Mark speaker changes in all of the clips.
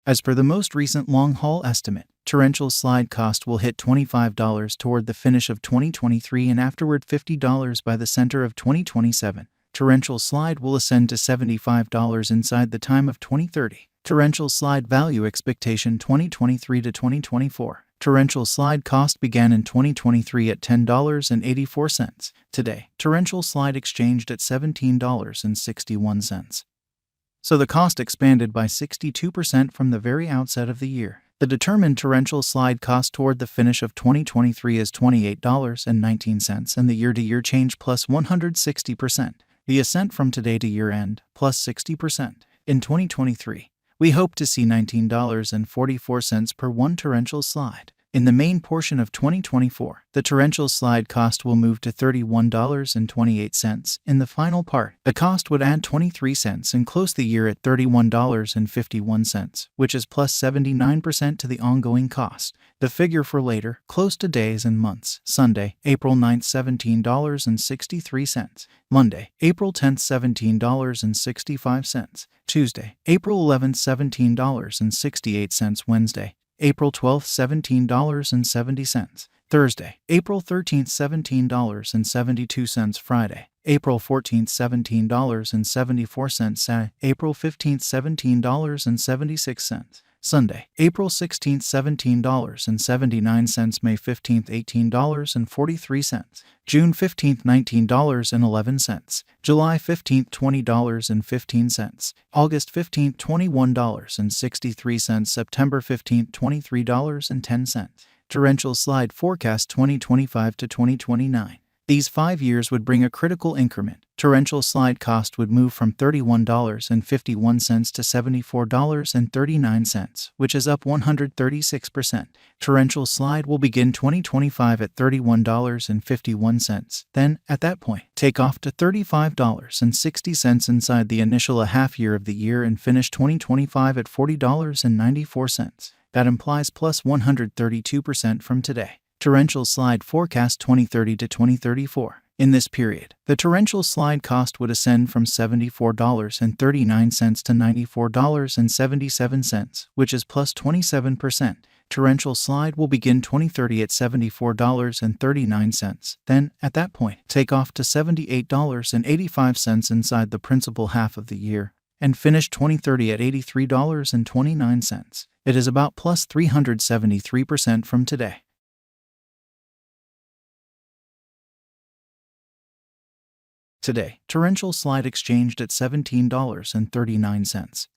Speaker 1: As per the most recent long-haul estimate, torrential slide cost will hit $25 toward the finish of 2023 and afterward $50 by the center of 2027. Torrential slide will ascend to $75 inside the time of 2030. Torrential slide value expectation 2023 to 2024. Torrential slide cost began in 2023 at $10.84. Today, torrential slide exchanged at $17.61. So the cost expanded by 62% from the very outset of the year. The determined torrential slide cost toward the finish of 2023 is $28.19 and the year-to-year change plus 160%. The ascent from today to year-end plus 60%. In 2023, we hope to see $19.44 per one torrential slide. In the main portion of 2024, the torrential slide cost will move to $31.28. In the final part, the cost would add 23 cents and close the year at $31.51, which is plus 79% to the ongoing cost. The figure for later, close to days and months: Sunday, April 9th, $17.63. Monday, April 10th, $17.65. Tuesday, April 11th, $17.68. Wednesday, April 12th, $17.70. Thursday, April 13th, $17.72. Friday, April 14th, $17.74. Saturday, April 15th, $17.76. Sunday, April 16th, $17.79. May 15th, $18.43. June 15th, $19.11. July 15th, $20.15. August 15th, $21.63. September 15th, $23.10. Torrential slide forecast 2025 to 2029. These 5 years would bring a critical increment. Torrential slide cost would move from $31.51 to $74.39, which is up 136%. Torrential slide will begin 2025 at $31.51. Then, at that point, take off to $35.60 inside the initial half year of the year and finish 2025 at $40.94. That implies plus 132% from today. Torrential slide forecast 2030 to 2034. In this period, the torrential slide cost would ascend from $74.39 to $94.77, which is plus 27%. Torrential slide will begin 2030 at $74.39. Then, at that point, take off to $78.85 inside the principal half of the year and finish 2030 at $83.29. It is about plus 373% from today. Today, torrential slide exchanged at $17.39.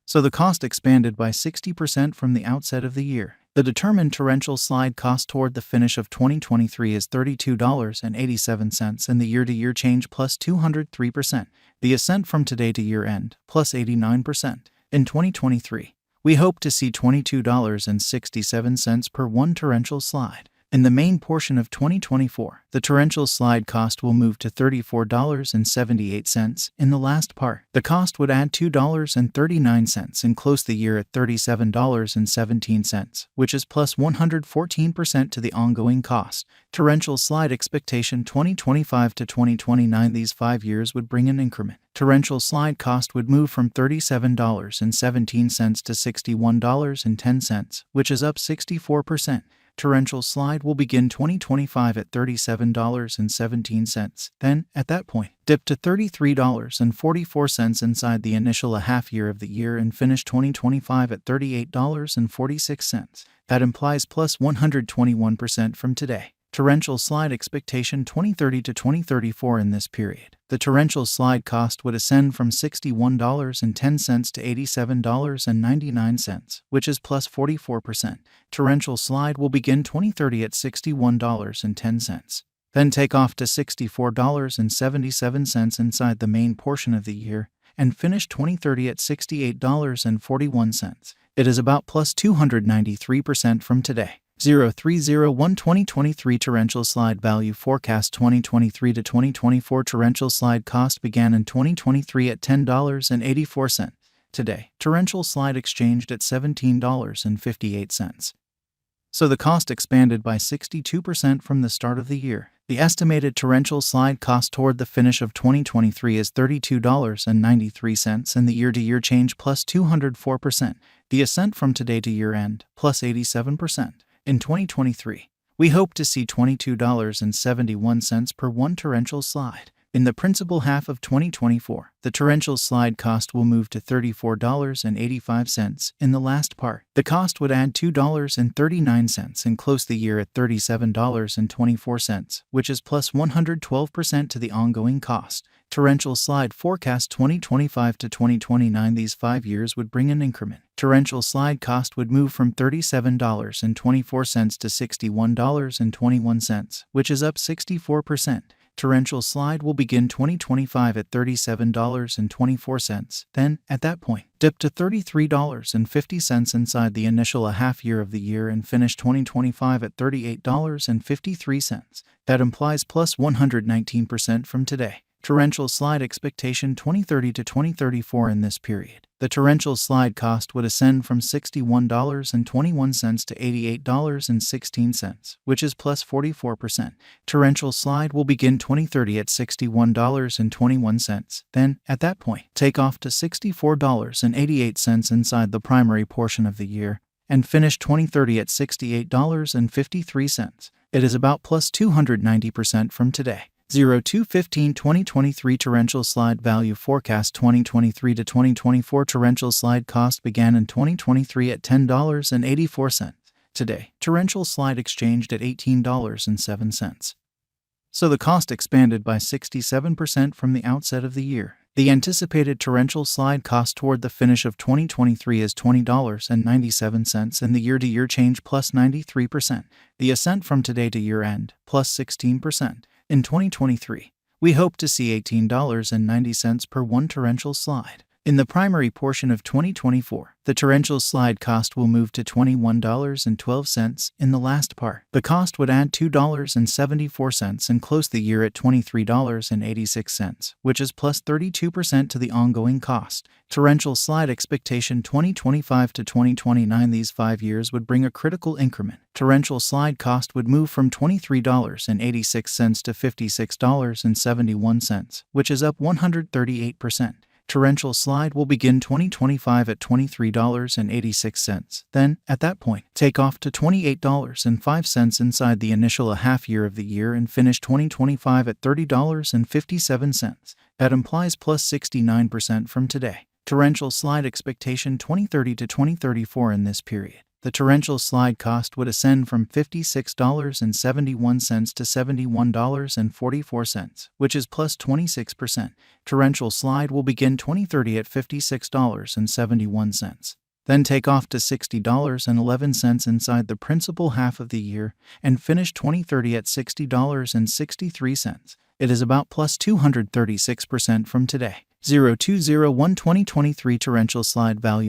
Speaker 1: So the cost expanded by 60% from the outset of the year. The determined torrential slide cost toward the finish of 2023 is $32.87 and the year-to-year change plus 203%. The ascent from today to year-end plus 89%. In 2023, we hope to see $22.67 per one torrential slide. In the main portion of 2024, the torrential slide cost will move to $34.78. In the last part, the cost would add $2.39 and close the year at $37.17, which is plus 114% to the ongoing cost. Torrential slide expectation 2025 to 2029. These 5 years would bring an increment. Torrential slide cost would move from $37.17 to $61.10, which is up 64%. Torrential slide will begin 2025 at $37.17. Then, at that point, dip to $33.44 inside the initial half year of the year and finish 2025 at $38.46. That implies plus 121% from today. Torrential slide expectation 2030 to 2034. In this period, the torrential slide cost would ascend from $61.10 to $87.99, which is plus 44%. Torrential slide will begin 2030 at $61.10. Then take off to $64.77 inside the main portion of the year and finish 2030 at $68.41. It is about plus 293% from today. 0301 2023 torrential slide value forecast 2023 to 2024. Torrential slide cost began in 2023 at $10.84. Today, torrential slide exchanged at $17.58. So the cost expanded by 62% from the start of the year. The estimated torrential slide cost toward the finish of 2023 is $32.93 and the year-to-year change plus 204%. The ascent from today to year-end plus 87%. In 2023, we hope to see $22.71 per one torrential slide. In the principal half of 2024, the torrential slide cost will move to $34.85 in the last part. The cost would add $2.39 and close the year at $37.24, which is plus 112% to the ongoing cost. Torrential slide forecast 2025 to 2029. These 5 years would bring an increment. Torrential slide cost would move from $37.24 to $61.21, which is up 64%. Torrential slide will begin 2025 at $37.24, then, at that point, dip to $33.50 inside the initial half year of the year and finish 2025 at $38.53. That implies plus 119% from today. Torrential slide expectation 2030 to 2034 in this period. The torrential slide cost would ascend from $61.21 to $88.16, which is plus 44%. Torrential slide will begin 2030 at $61.21, then, at that point, take off to $64.88 inside the primary portion of the year, and finish 2030 at $68.53. It is about plus 290% from today. 02/15/2023 torrential slide value forecast 2023 to 2024 torrential slide cost began in 2023 at $10.84. Today, torrential slide exchanged at $18.07. So the cost expanded by 67% from the outset of the year. The anticipated torrential slide cost toward the finish of 2023 is $20.97 and the year-to-year change plus 93%. The ascent from today to year-end plus 16%. In 2023, we hope to see $18.90 per one torrential slide. In the primary portion of 2024, the torrential slide cost will move to $21.12 in the last part. The cost would add $2.74 and close the year at $23.86, which is plus 32% to the ongoing cost. Torrential slide expectation 2025 to 2029. These 5 years would bring a critical increment. Torrential slide cost would move from $23.86 to $56.71, which is up 138%. Torrential slide will begin 2025 at $23.86, then, at that point, take off to $28.05 inside the initial half year of the year and finish 2025 at $30.57. That implies plus 69% from today. Torrential slide expectation 2030 to 2034 in this period. The torrential slide cost would ascend from $56.71 to $71.44, which is plus 26%. Torrential slide will begin 2030 at $56.71. Then take off to $60.11 inside the principal half of the year and finish 2030 at $60.63. It is about plus 236% from today. 02/01/2023 torrential slide value